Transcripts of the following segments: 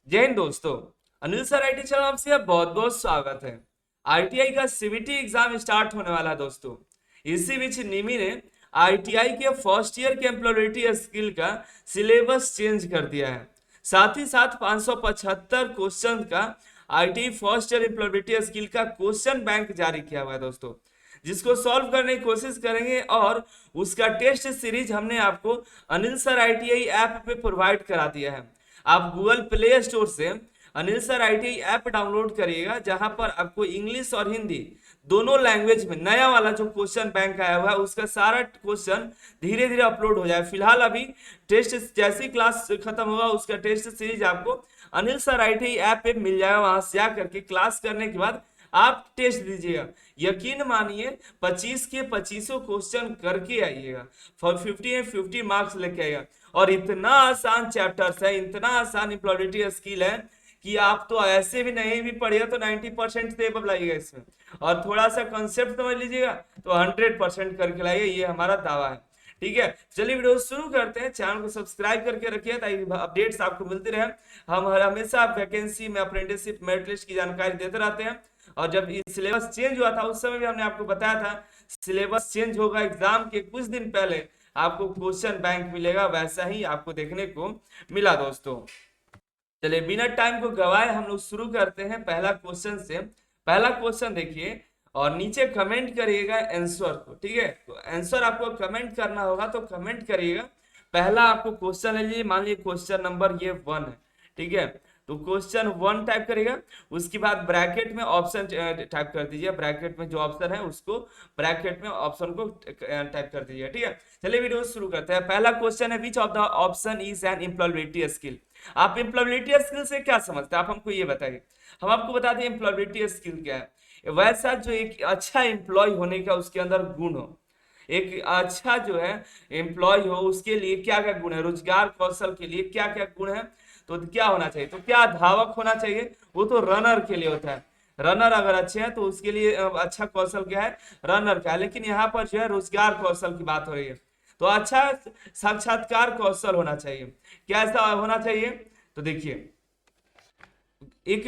जय हिंद दोस्तों। Anil sir IT channel आपसे बहुत बहुत स्वागत है। आईटीआई का सीबीटी एग्जाम स्टार्ट होने वाला है दोस्तों। इसी बीच निमी ने आईटीआई के फर्स्ट ईयर के एम्प्लॉयबिलिटी स्किल का सिलेबस चेंज कर दिया है। साथ ही साथ 575 क्वेश्चन का ITI first year employability skill का क्वेश्चन बैंक जारी किया हुआ है दोस्तों, जिसको सॉल्व करने की कोशिश करेंगे। और उसका टेस्ट सीरीज हमने आपको अनिल सर आईटीआई ऐप पे प्रोवाइड करा दिया है। आप गूगल प्ले स्टोर से Anil sir ITI app download करिएगा, जहां पर आपको इंग्लिश और हिंदी दोनों लैंग्वेज में नया वाला जो क्वेश्चन बैंक आया हुआ है उसका सारा क्वेश्चन धीरे धीरे अपलोड हो जाए। फिलहाल अभी टेस्ट जैसी क्लास खत्म होगा उसका टेस्ट सीरीज आपको अनिल सर आईटीआई ऐप पे मिल जाएगा। वहां से जा करके क्लास करने के बाद आप टेस्ट दीजिएगा। यकीन मानिए 25 के 25 क्वेश्चन करके आइएगा, 50 में 50 मार्क्स लेके आइएगा। और इतना आसान चैप्टर्स है, इतना आसान एम्प्लॉयबिलिटी स्किल है कि आप तो ऐसे भी नहीं भी पढ़िएगा तो 90% से अब लाइएगा इसमें, और थोड़ा सा कंसेप्ट समझ लीजिएगा तो 100% करके लाइए, ये हमारा दावा है। ठीक है, चलिए वीडियो शुरू करते हैं। चैनल को सब्सक्राइब करके रखिए ताकि अपडेट्स आपको मिलती रहे। हम हमेशा वैकेंसी में अप्रेंटिसशिप मेरिट लिस्ट की जानकारी देते रहते हैं। और जब सिलेबस चेंज हुआ था उस समय भी हमने आपको बताया था सिलेबस चेंज होगा, एग्जाम के कुछ दिन पहले आपको क्वेश्चन बैंक मिलेगा, वैसा ही आपको देखने को मिला दोस्तों। चलिए बिना टाइम को गवाए हम लोग शुरू करते हैं पहला क्वेश्चन से। पहला क्वेश्चन देखिए और नीचे कमेंट करिएगा आंसर को। ठीक है, तो आंसर आपको कमेंट करना होगा तो कमेंट करिएगा। पहला आपको क्वेश्चन ले लीजिए, मान लीजिए क्वेश्चन नंबर ये 1 है। ठीक है, तो क्वेश्चन 1 टाइप करेगा, उसके बाद ब्रैकेट में ऑप्शन टाइप कर दीजिए। ब्रैकेट में जो ऑप्शन है उसको ब्रैकेट में ऑप्शन को टाइप कर दीजिए। ठीक है, चलिए वीडियो शुरू करते हैं। पहला क्वेश्चन है which of the option is an employability skill. आप एम्प्लॉयबिलिटी स्किल से क्या समझते हैं, आप हमको ये बताइए। हम आपको बता दें एम्प्लॉयबिलिटी स्किल क्या है। वैसा जो एक अच्छा एम्प्लॉय होने का उसके अंदर गुण हो, एक अच्छा जो है एम्प्लॉय हो उसके लिए क्या क्या गुण है, रोजगार कौशल के लिए क्या क्या गुण है। तो क्या होना चाहिए, तो क्या धावक होना चाहिए, वो तो रनर के लिए होता है। रनर अगर अच्छे हैं तो उसके लिए अच्छा कौशल क्या है, रनर का है। लेकिन यहाँ पर जो है रोजगार कौशल की बात हो रही है, तो अच्छा साक्षात्कार कौशल होना चाहिए। कैसा होना चाहिए, तो देखिए एक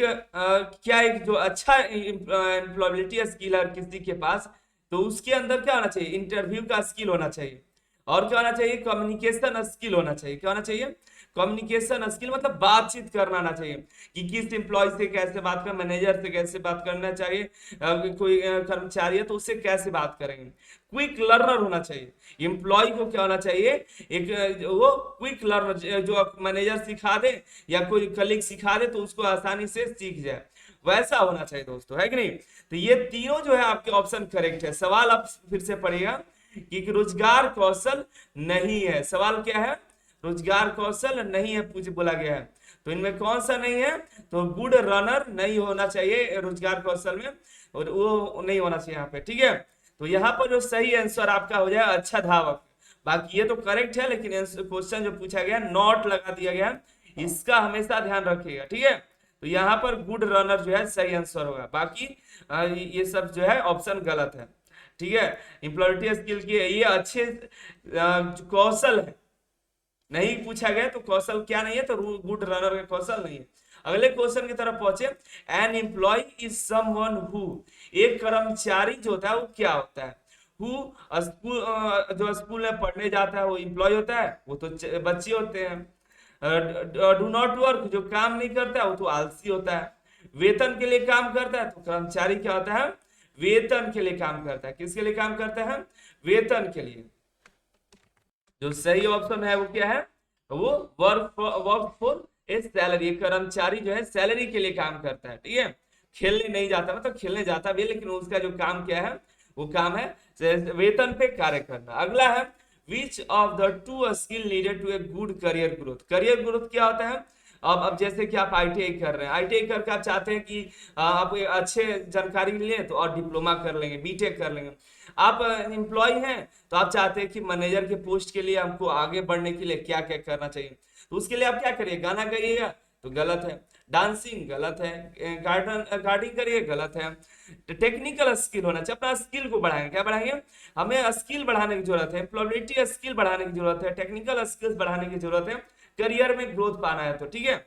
क्या एक जो अच्छा एम्प्लॉयबिलिटी स्किल है किसी के पास, तो उसके अंदर क्या होना चाहिए, इंटरव्यू का स्किल होना चाहिए। और क्या होना चाहिए, कम्युनिकेशन स्किल होना चाहिए। क्या होना चाहिए, कम्युनिकेशन स्किल मतलब बातचीत करना आना चाहिए कि किस एम्प्लॉय से कैसे बात करना, मैनेजर से कैसे बात करना चाहिए, कोई कर्मचारी है तो उससे कैसे बात करेंगे। क्विक लर्नर होना चाहिए एम्प्लॉय को। क्या होना चाहिए, एक वो क्विक लर्नर जो मैनेजर सिखा दे या कोई कलीग सिखा दे तो उसको आसानी से सीख जाए, वैसा होना चाहिए दोस्तों, है कि नहीं। तो ये तीनों जो है आपके ऑप्शन करेक्ट है। सवाल आप फिर से पढ़िएगा कि रोजगार कौशल नहीं है। सवाल क्या है, रोजगार कौशल नहीं है पूछ बोला गया है। तो इनमें कौन सा नहीं है, तो गुड रनर नहीं होना चाहिए रोजगार कौशल में, और वो नहीं होना चाहिए यहाँ पे। ठीक है, तो यहाँ पर जो सही आंसर आपका हो जाए अच्छा धावक। बाकी ये तो करेक्ट है, लेकिन क्वेश्चन जो पूछा गया नॉट लगा दिया गया, इसका हमेशा ध्यान रखिएगा। ठीक है, तो यहाँ पर गुड रनर जो है सही आंसर होगा। बाकी ये सब जो है ऑप्शन गलत है। ठीक है, एम्प्लॉयबिलिटी स्किल की ये अच्छे कौशल है, नहीं पूछा गया तो कौशल क्या नहीं है, तो गुड रनर का कौशल नहीं है। अगले क्वेश्चन की तरफ पहुंचे। An employee is someone who, एक कर्मचारी जो होता है वो क्या होता है। हु स्कूल, जो स्कूल में पढ़ने जाता है वो एम्प्लॉय होता है, वो तो बच्चे होते हैं। डू नॉट वर्क, जो काम नहीं करता है वो तो आलसी होता है। वेतन के लिए काम करता है तो कर्मचारी क्या होता है, वेतन के लिए काम करता है। किसके लिए काम करता है, वेतन के लिए। जो सही ऑप्शन है वो क्या है, वो वर्क फॉर ए सैलरी। कर्मचारी जो है सैलरी के लिए काम करता है। ठीक है, खेलने नहीं जाता, मतलब खेलने जाता भी है लेकिन उसका जो काम क्या है, वो काम है वेतन पे कार्य करना। अगला है which of the two skill needed to a good career growth. Career growth क्या होता है, अब जैसे कि आप आईटीआई कर रहे हैं, आईटीआई करके आप चाहते हैं कि आप अच्छे जानकारी लें तो और डिप्लोमा कर लेंगे, बीटेक कर लेंगे। आप एम्प्लॉय हैं तो आप चाहते हैं कि मैनेजर के पोस्ट के लिए हमको आगे बढ़ने के लिए क्या क्या करना चाहिए, तो उसके लिए आप क्या करिए, गाना गाइएगा तो गलत है, डांसिंग गलत है, गार्डनिंग करिए गलत है। टेक्निकल स्किल होना चाहिए, अपना स्किल को बढ़ाएंगे। क्या बढ़ाएंगे, हमें स्किल बढ़ाने की जरूरत है, एम्प्लॉयबिलिटी स्किल बढ़ाने की जरूरत है, टेक्निकल स्किल्स बढ़ाने की जरूरत है, करियर में ग्रोथ पाना है तो। ठीक है,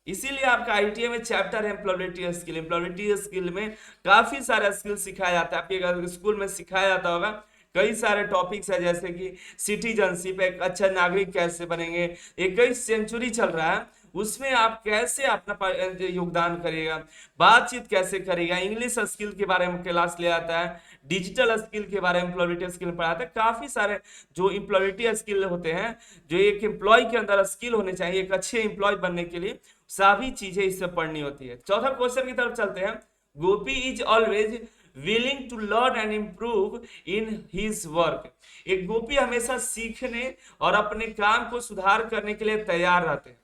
इसीलिए आपका आईटीआई में चैप्टर है एम्प्लॉयबिलिटी स्किल। एम्प्लॉयबिलिटी स्किल में काफी सारा स्किल सिखाया जाता है, आपके अगर स्कूल में सिखाया जाता होगा। कई सारे टॉपिक्स है, जैसे कि सिटीजनशिप, एक अच्छा नागरिक कैसे बनेंगे, 21वीं सेंचुरी चल रहा है, उसमें आप कैसे अपना योगदान करिएगा, बातचीत कैसे करेगा, इंग्लिश स्किल के बारे में क्लास ले आता है, डिजिटल स्किल के बारे में एम्प्लॉयबिलिटी स्किल पढ़ाता है। काफी सारे जो एम्प्लॉयबिलिटी स्किल होते हैं, जो एक एम्प्लॉय के अंदर स्किल होने चाहिए एक अच्छे एम्प्लॉय बनने के लिए, सभी चीजें इससे पढ़नी होती है। चौथा क्वेश्चन की तरफ चलते हैं। Gopi is always willing to learn and improve in his work. एक गोपी हमेशा सीखने और अपने काम को सुधार करने के लिए तैयार रहते हैं।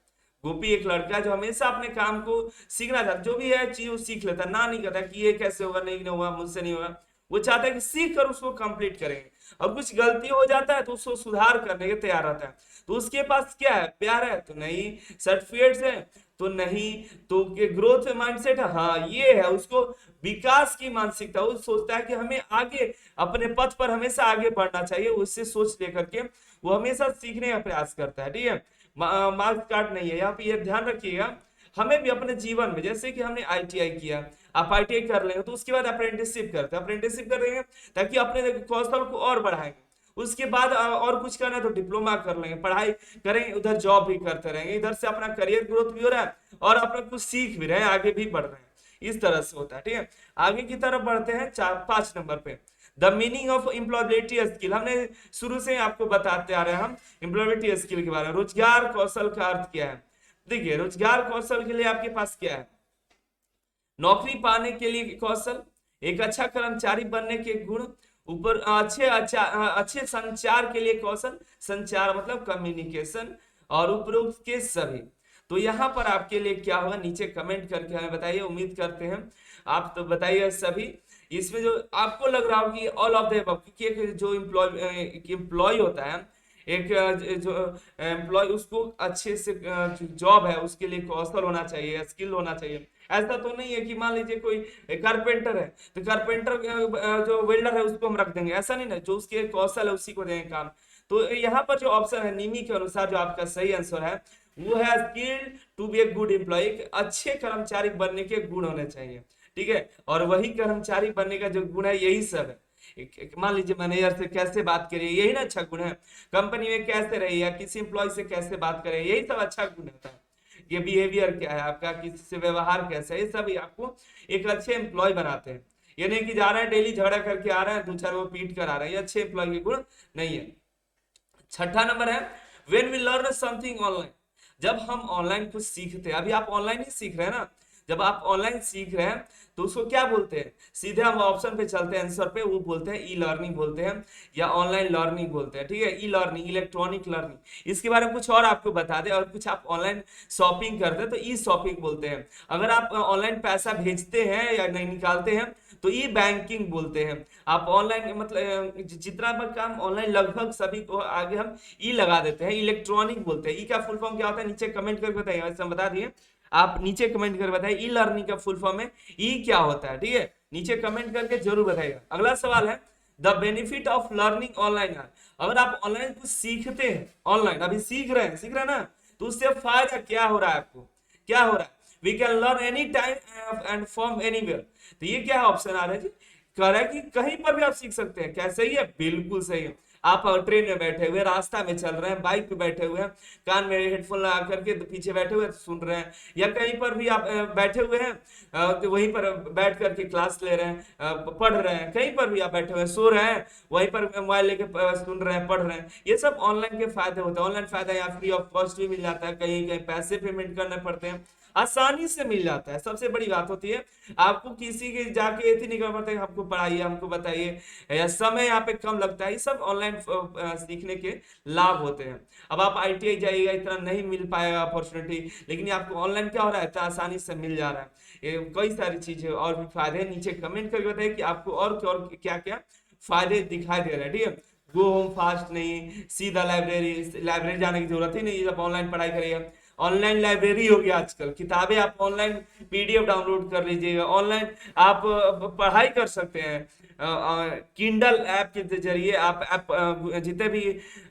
गोपी एक लड़का है जो हमेशा अपने काम को सीखना चाहता है, जो भी है चीज वो सीख लेता है, ना नहीं कहता कि ये कैसे होगा, नहीं होगा, मुझसे नहीं होगा। वो चाहता है कि सीख कर उसको कंप्लीट करेंगे, और कुछ गलती हो जाता है तो उसको सुधार करने के तैयार रहता है। तो उसके पास क्या है, प्यार है तो नहीं, सर्टिफिकेट्स है तो नहीं, तो ग्रोथ माइंडसेट है, हाँ ये है, उसको विकास की मानसिकता, वो सोचता है कि हमें आगे अपने पथ पर हमेशा आगे बढ़ना चाहिए, उससे सोच लेकर के वो हमेशा सीखने का प्रयास करता है। ठीक है, मार्क्स कार्ड नहीं है यहाँ पे, ये ध्यान रखिएगा। हमें भी अपने जीवन में, जैसे कि हमने आईटीआई किया, आप आईटीआई कर लेंगे तो उसके बाद अप्रेंटिसशिप करते हैं, अप्रेंटिसशिप करेंगे ताकि अपने कौशल को और बढ़ाएंगे। उसके बाद और कुछ करना है तो डिप्लोमा कर लेंगे, पढ़ाई करेंगे, उधर जॉब भी करते रहेंगे, इधर से अपना करियर ग्रोथ भी हो रहा है और अपना कुछ सीख भी रहे हैं, आगे भी बढ़ रहे हैं। इस तरह से होता है। ठीक है, आगे की तरफ बढ़ते हैं 5 नंबर पे, the meaning of employability skill. हमने शुरू से आपको बताते आ रहे हैं हम एम्प्लॉयबिलिटी स्किल के बारे में। रोजगार कौशल का अर्थ क्या है? देखिए, रोजगार कौशल के लिए आपके पास क्या है? नौकरी पाने के लिए कौशल, एक अच्छा कर्मचारी बनने के गुण, ऊपर अच्छे संचार के लिए कौशल, संचार मतलब कम्युनिकेशन, और उपरोक्त के सभी। तो यहाँ पर आपके लिए क्या होगा, नीचे कमेंट करके हमें बताइए, उम्मीद करते हैं आप तो बताइए सभी। इसमें जो आपको लग रहा हो कि ऑल ऑफ द अबव, क्योंकि एक जो एम्प्लॉय होता है, एक जो एम्प्लॉय, उसको अच्छे से जॉब है उसके लिए कौशल होना चाहिए, स्किल होना चाहिए। ऐसा तो नहीं है कि मान लीजिए कोई कारपेंटर है तो कारपेंटर जो वेल्डर है उसको हम रख देंगे, ऐसा नहीं ना, जो उसके कौशल है उसी को देंगे काम। तो यहाँ पर जो ऑप्शन है निमी के अनुसार, जो आपका सही आंसर है वो है skilled to be a good employee, अच्छे कर्मचारी बनने के गुण होने चाहिए। ठीक है, और वही कर्मचारी बनने का जो गुण है यही सब है। मान लीजिए मैनेजर से कैसे बात करिए, यही ना अच्छा गुण है। कंपनी में कैसे रहिए, या किसी एम्प्लॉय से कैसे बात करें, यही सब अच्छा गुण होता है। ये बिहेवियर क्या है आपका, किसी से व्यवहार कैसा है, ये सब आपको एक अच्छे एम्प्लॉय बनाते हैं। ये नहीं कि जा रहे हैं डेली झगड़ा करके आ रहे हैं, 2-4 वो पीट कर आ रहे हैं, ये अच्छे एम्प्लॉय के गुण नहीं है। छठा नंबर है when we learn something online. जब हम ऑनलाइन कुछ सीखते हैं, अभी आप ऑनलाइन ही सीख रहे हैं ना, जब आप ऑनलाइन सीख रहे हैं तो उसको क्या बोलते हैं? सीधे हम ऑप्शन पे चलते हैं, आंसर पे, वो बोलते हैं ई लर्निंग बोलते हैं, या ऑनलाइन लर्निंग बोलते हैं। ठीक है, ई लर्निंग, इलेक्ट्रॉनिक लर्निंग। इसके बारे में कुछ और आपको बता दें, और कुछ आप ऑनलाइन शॉपिंग करते हैं तो ई शॉपिंग बोलते हैं। अगर आप ऑनलाइन पैसा भेजते हैं या नहीं निकालते हैं तो ई बैंकिंग बोलते हैं। आप ऑनलाइन मतलब जितना भी काम ऑनलाइन, लगभग सभी को आगे हम ई लगा देते हैं, इलेक्ट्रॉनिक बोलते हैं। ई का फुल फॉर्म क्या होता है नीचे कमेंट करके बताइए, वैसे हम बता दिए, आप नीचे कमेंट करके बताइए ई लर्निंग का फुल फॉर्म है ई क्या होता है। ठीक है, नीचे कमेंट करके जरूर बताइएगा। अगला सवाल है the benefit of learning online. अगर आप ऑनलाइन कुछ सीखते हैं, ऑनलाइन अभी सीख रहे हैं ना, तो उससे फायदा क्या हो रहा है आपको, क्या हो रहा है? We can learn any time and from anywhere. तो ये क्या ऑप्शन आ रहा है जी? कह रहा है कि कहीं पर भी आप सीख सकते हैं। क्या सही है? बिल्कुल सही है। आप ट्रेन में बैठे हुए, रास्ता में चल रहे हैं, बाइक पे बैठे हुए हैं, कान में हेडफोन लगा करके पीछे बैठे हुए सुन रहे हैं, या कहीं पर भी आप बैठे हुए हैं तो वहीं पर बैठ करके क्लास ले रहे हैं, पढ़ रहे हैं, कहीं पर भी आप बैठे हुए सो रहे हैं, वहीं पर मोबाइल लेके सुन रहे हैं, पढ़ रहे हैं। ये सब ऑनलाइन के फायदे होते हैं। ऑनलाइन फायदा यहाँ फ्री ऑफ कॉस्ट भी मिल जाता है, कहीं कहीं पैसे पेमेंट करने पड़ते हैं, आसानी से मिल जाता है। सबसे बड़ी बात होती है आपको किसी के जाके ये नहीं करना पड़ता है हमको पढ़ाइए, हमको बताइए, या समय यहाँ पे कम लगता है। ये सब ऑनलाइन सीखने के लाभ होते हैं। अब आप आईटीआई जाइएगा, इतना नहीं मिल पाएगा अपॉर्चुनिटी, लेकिन आपको ऑनलाइन क्या हो रहा है, इतना आसानी से मिल जा रहा है। ये कई सारी चीजें और भी फायदे हैं। नीचे कमेंट करके बताइए कि आपको और क्या क्या फायदे दिखाई दे रहे हैं। ठीक है, गो होम फास्ट नहीं, सीधा लाइब्रेरी जाने की जरूरत ही नहीं जब ऑनलाइन पढ़ाई करिएगा। ऑनलाइन लाइब्रेरी हो गया आजकल, किताबें आप ऑनलाइन पीडीएफ डाउनलोड कर लीजिएगा, ऑनलाइन आप पढ़ाई कर सकते हैं। किंडल ऐप के जरिए आप जितने भी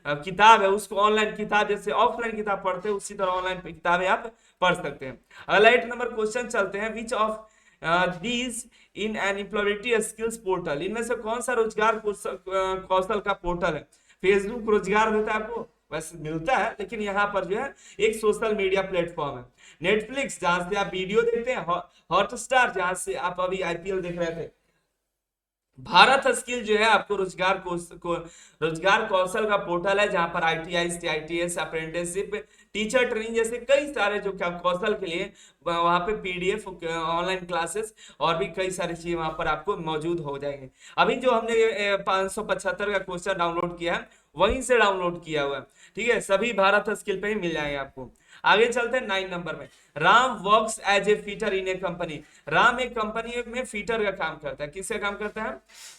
किताब है उसको ऑनलाइन किताब, जैसे ऑफलाइन किताब पढ़ते हैं उसी तरह ऑनलाइन किताबें आप पढ़ सकते हैं। अगला 8 नंबर क्वेश्चन चलते हैं, which of these in an employability skills portal, इनमें से कौन सा रोजगार कौशल का पोर्टल है। फेसबुक रोजगार देता है आपको, वैसे मिलता है, लेकिन यहाँ पर जो है एक सोशल मीडिया प्लेटफॉर्म है। नेटफ्लिक्स जहां से आप वीडियो देखते हैं, हॉटस्टार जहां से आप अभी आईपीएल देख रहे थे। भारत स्किल जो है आपको रोजगार कौशल का पोर्टल है, जहां पर ITI, CITS, apprenticeship, teacher training जैसे कई सारे जो क्या कौशल के लिए वहां पे पीडीएफ, ऑनलाइन क्लासेस और भी कई सारी चीजें वहां पर आपको मौजूद हो जाएंगे। अभी जो हमने 575 का क्वेश्चन डाउनलोड किया है वहीं से डाउनलोड किया हुआ है, ठीक है, सभी भारत स्किल पे ही मिल जाएंगे आपको। आगे चलते हैं 9 नंबर में, Ram works as a fitter in a company. Ram एक कंपनी में फीटर का काम करता है। किसका काम करता है?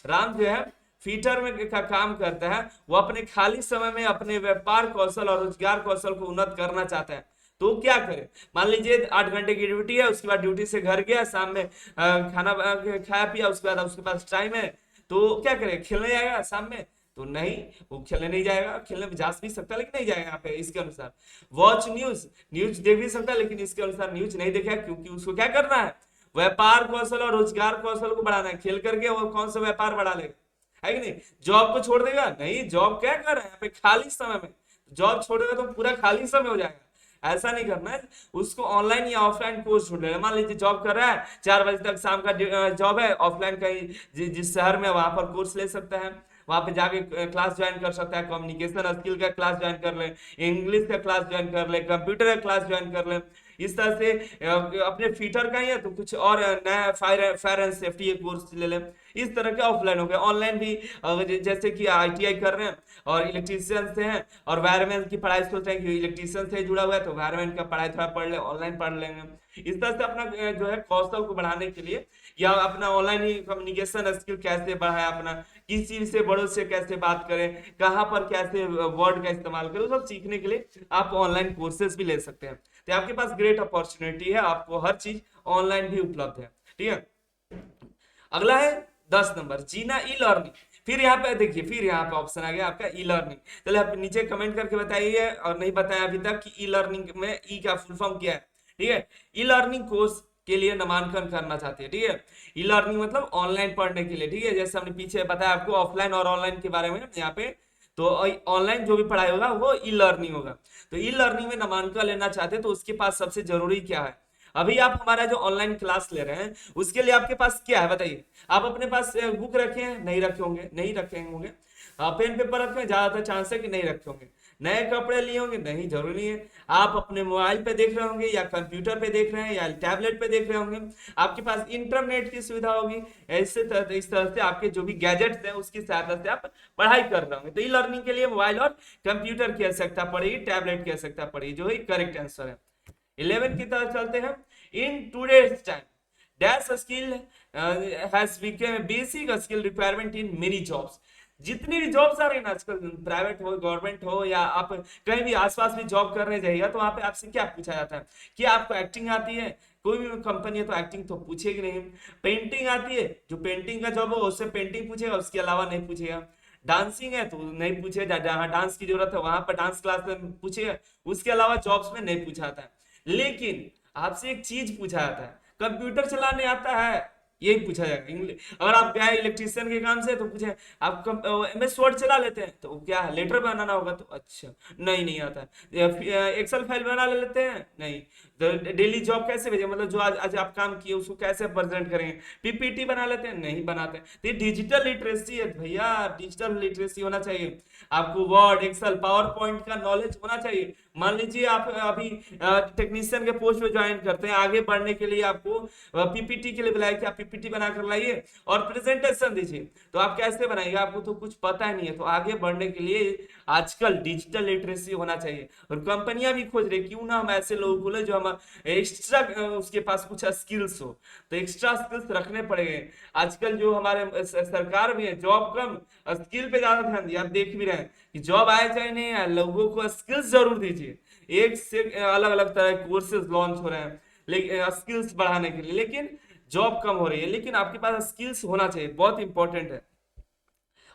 राम जो है फीटर में का काम करता है। वो अपने खाली समय में अपने व्यापार कौशल और रोजगार कौशल को उन्नत करना चाहता है, तो क्या करे? मान लीजिए 8 घंटे की ड्यूटी है, उसके बाद ड्यूटी से घर गया, शाम में खाना खाया पिया, उसके बाद उसके पास टाइम है, तो क्या करे? खेलने जाएगा शाम में? तो नहीं, वो खेलने नहीं जाएगा। खेलने में जा भी सकता है लेकिन नहीं जाएगा यहाँ पे इसके अनुसार। वॉच न्यूज, न्यूज देख भी सकता है लेकिन इसके अनुसार न्यूज नहीं देखेगा, क्योंकि उसको क्या करना है? व्यापार कौशल और रोजगार कौशल को बढ़ाना है। खेल करके वो कौन सा व्यापार बढ़ा लेगा, है कि नहीं? जॉब को छोड़ देगा? नहीं, जॉब क्या कर रहा है यहाँ पे खाली समय में? जॉब छोड़ेगा तो पूरा खाली समय हो जाएगा। ऐसा नहीं करना है, उसको ऑनलाइन या ऑफलाइन कोर्स ढूंढ लेना। मान लीजिए जॉब कर रहा है, 4 बजे तक शाम का जॉब है, ऑफलाइन कहीं जिस शहर में वहां पर कोर्स ले सकता है, वहां पे जाके क्लास ज्वाइन कर सकता है। कम्युनिकेशन स्किल का क्लास ज्वाइन कर ले, इंग्लिश का क्लास ज्वाइन कर ले, कंप्यूटर का क्लास ज्वाइन कर ले। इस तरह से अपने फीटर का ही है तो कुछ और नया फायर एंड सेफ्टी कोर्स ले ले। इस तरह के ऑफलाइन हो गए। ऑनलाइन भी जैसे कि आईटीआई कर रहे हैं और इलेक्ट्रीशियन से हैं और वायरमैन की पढ़ाई सोच रहे हैं कि इलेक्ट्रीशियन से जुड़ा हुआ है तो वायरमैन का पढ़ाई थोड़ा पढ़ ले, ऑनलाइन पढ़ लेंगे। इस तरह से अपना जो है कौशल को बढ़ाने के लिए या अपना ऑनलाइन ही कम्युनिकेशन स्किल कैसे बढ़ाए, अपना किसी से बड़ों से कैसे बात करें, कहाँ पर कैसे वर्ड का इस्तेमाल करें, सब सीखने के लिए आप ऑनलाइन कोर्सेज भी ले सकते हैं। तो आपके पास ग्रेट अपॉर्चुनिटी है, आपको हर चीज ऑनलाइन भी उपलब्ध है, ठीक है। अगला है 10 नंबर, जीना ई लर्निंग। फिर यहाँ पे देखिए, फिर यहाँ पे ऑप्शन आ गया आपका ई लर्निंग। चलिए आप नीचे कमेंट करके बताइए, और नहीं बताया अभी तक कि ई लर्निंग में ई का फुल फॉर्म क्या है, ठीक है। ई लर्निंग कोर्स के लिए नामांकन करना चाहते हैं, ठीक है। ई लर्निंग मतलब ऑनलाइन पढ़ने के लिए, ठीक है। जैसे हमने पीछे बताया आपको ऑफलाइन और ऑनलाइन के बारे में यहाँ पे, तो ऑनलाइन जो भी पढ़ाई होगा वो ई लर्निंग होगा। तो ई लर्निंग में नामांकन लेना चाहते हैं तो उसके पास सबसे जरूरी क्या है? अभी आप हमारा जो ऑनलाइन क्लास ले रहे हैं उसके लिए आपके पास क्या है बताइए? आप अपने पास बुक रखे हैं? नहीं रखे होंगे, नहीं रखे होंगे। पेन पेपर रखे हैं? ज्यादातर चांस है कि नहीं रखे होंगे। नए कपड़े लिए होंगे? नहीं, जरूरी नहीं है। आप अपने मोबाइल पे देख रहे होंगे या कंप्यूटर पे देख रहे हैं या टैबलेट पे देख रहे होंगे। आपके पास इंटरनेट की सुविधा होगी। ऐसे इस तरह से आपके जो भी गैजेट्स हैं उसकी सहायता से आप पढ़ाई कर रहे होंगे। तो ई लर्निंग के लिए मोबाइल और कंप्यूटर की आवश्यकता पड़ेगी, टैबलेट की आवश्यकता पड़ेगी, जो ही करेक्ट आंसर है। 11 की तरफ चलते हैं। In today's time dash skill has become basic skill requirement in many jobs. जितनी भी जॉब्स आ रही है ना आजकल, प्राइवेट हो, गवर्नमेंट हो, या आप कहीं भी आसपास भी जॉब करने जाइएगा तो वहां पे आपसे क्या पूछा जाता है कि आपको एक्टिंग आती है? कोई भी कंपनी है तो एक्टिंग तो पूछेगी नहीं। पेंटिंग आती है? जो पेंटिंग का जॉब हो उससे पेंटिंग पूछेगा, उसके अलावा नहीं पूछेगा। डांसिंग है तो नहीं पूछेगा, जहाँ डांस की जरूरत है वहां पर डांस क्लास में पूछेगा, उसके अलावा जॉब्स में नहीं पूछा जाता है। लेकिन आपसे एक चीज पूछा जाता है, कंप्यूटर चलाने आता है? यही पूछा जाएगा। इंग्लिश अगर आप गए इलेक्ट्रीशियन के काम से तो पूछे आप एमएस वर्ड चला लेते हैं? तो क्या है, लेटर बनाना होगा? तो अच्छा, नहीं, नहीं आता है। एक्सेल फाइल बना लेते हैं? नहीं। तो डेली जॉब कैसे भेजे, मतलब जो आज आप काम किए उसको कैसे प्रेजेंट करेंगे? पीपीटी बना लेते हैं? नहीं बनाते। तो ये डिजिटल लिटरेसी है भैया, डिजिटल लिटरेसी होना चाहिए आपको। वर्ड, एक्सेल, पावर पॉइंट का नॉलेज होना चाहिए। मान लीजिए आप अभी टेक्नीशियन के पोस्ट पे ज्वाइन करते हैं, आगे बढ़ने के लिए आपको पीपीटी के लिए बुलाया कि आप पीपीटी बना कर लाइए और प्रेजेंटेशन दीजिए, तो आप कैसे बनाइए? आपको तो कुछ पता ही नहीं है। तो आगे बढ़ने के लिए आजकल डिजिटल लिटरेसी होना चाहिए, और कंपनियां भी खोज रही क्यों ना हम ऐसे लोगों को ले जो हम एक्स्ट्रा उसके पास कुछ स्किल्स हो। तो एक्स्ट्रा स्किल्स रखने पड़ेंगे। आजकल जो हमारे सरकार भी है, जॉब कम स्किल पे ज्यादा ध्यान दिया। आप देख भी रहे हैं कि जॉब आए चाहे नहीं आए, लोगों को स्किल्स जरूर दीजिए। एक से अलग अलग तरह के कोर्सेज लॉन्च हो रहे हैं लेकिन स्किल्स बढ़ाने के लिए, लेकिन जॉब कम हो रही है। लेकिन आपके पास स्किल्स होना चाहिए, बहुत इंपॉर्टेंट है।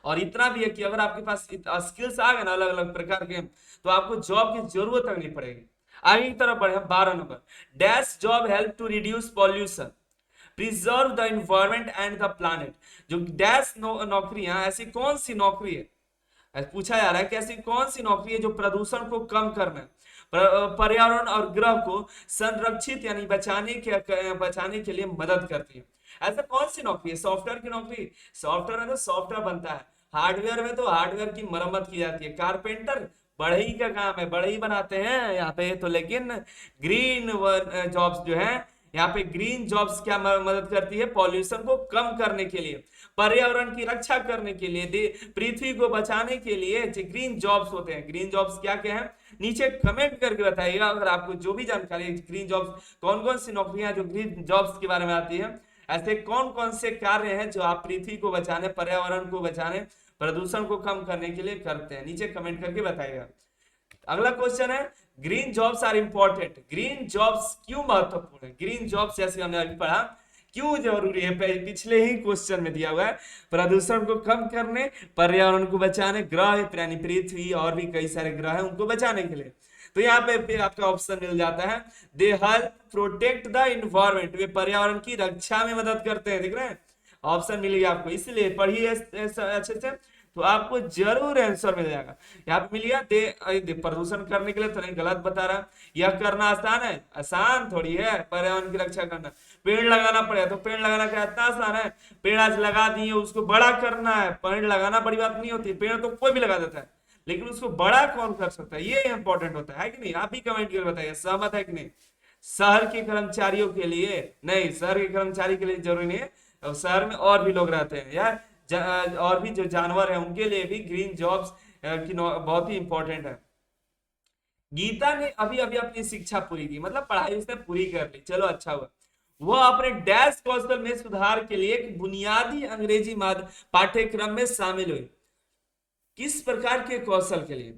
और इतना भी है कि अगर आपके पास स्किल्स आ गए ना अलग अलग प्रकार के, तो आपको जॉब की जरूरत तक नहीं पड़ेगी। आगे की तरफ बढ़े हम 12 number, dash job help to reduce pollution, preserve the environment and the planet. जो डैश नौकरियां, ऐसी कौन सी नौकरी है, पूछा जा रहा है कि ऐसी कौन सी नौकरी है जो प्रदूषण को कम करने, पर्यावरण और ग्रह को संरक्षित यानी बचाने के लिए मदद करती है। ऐसा कौन सी नौकरी है? सॉफ्टवेयर की नौकरी, सॉफ्टवेयर में तो सॉफ्टवेयर बनता है, हार्डवेयर में तो हार्डवेयर की मरम्मत की जाती है, कारपेंटर बढ़ई का काम है, बढ़ई बनाते हैं यहाँ पे तो। लेकिन ग्रीन जॉब्स जो है यहाँ पे, ग्रीन जॉब्स क्या मदद करती है? पॉल्यूशन को कम करने के लिए, पर्यावरण की रक्षा करने के लिए, पृथ्वी को बचाने के लिए जो ग्रीन जॉब्स होते हैं। ग्रीन जॉब्स क्या क्या है, नीचे कमेंट करके बताइएगा अगर आपको जो भी जानकारी है। ग्रीन जॉब्स कौन कौन सी नौकरियां जो ग्रीन जॉब्स के बारे में आती है, ऐसे कौन कौन से कार्य हैं जो आप पृथ्वी को बचाने, पर्यावरण को बचाने, प्रदूषण को कम करने के लिए करते हैं, नीचे कमेंट करके बताइएगा। अगला क्वेश्चन है, green jobs are important, green jobs क्यों महत्वपूर्ण है? ग्रीन जॉब्स जैसे हमने अभी पढ़ा क्यों जरूरी है, पिछले ही क्वेश्चन में दिया हुआ है, प्रदूषण को कम करने, पर्यावरण को बचाने, ग्रह यानी पृथ्वी और भी कई सारे ग्रह हैं उनको बचाने के लिए। तो यहाँ पे आपका ऑप्शन मिल जाता है, they help protect the environment, वे पर्यावरण की रक्षा में मदद करते हैं। देख रहे हैं, ऑप्शन मिल गया आपको, इसलिए पढ़िए अच्छे से तो आपको जरूर आंसर मिल जाएगा। यहाँ पे मिल गया, दे प्रदूषण करने के लिए तो नहीं, गलत बता रहा। यह करना आसान है? आसान थोड़ी है पर्यावरण की रक्षा करना। पेड़ लगाना पड़ेगा तो पेड़ लगाना क्या इतना आसान है? पेड़ आज लगा दिए, उसको बड़ा करना है। पेड़ लगाना बड़ी बात नहीं होती, पेड़ तो कोई भी लगा देता है, लेकिन उसको बड़ा कौन कर सकता है, ये इंपॉर्टेंट होता है कि नहीं? आप भी कमेंट करके बताइए, सहमत है कि नहीं? शहर के कर्मचारियों के लिए नहीं, शहर के कर्मचारी के लिए जरूरी नहीं है, शहर में और भी लोग रहते हैं यार, और भी जो जानवर है उनके लिए भी ग्रीन जॉब्स की बहुत ही इंपॉर्टेंट है। गीता ने अभी अभी अपनी शिक्षा पूरी की, मतलब पढ़ाई उसने पूरी कर ली, चलो अच्छा हुआ। वह अपने डैश कौशल में सुधार के लिए एक बुनियादी अंग्रेजी पाठ्यक्रम में शामिल हुई। किस प्रकार के कौशल के लिए?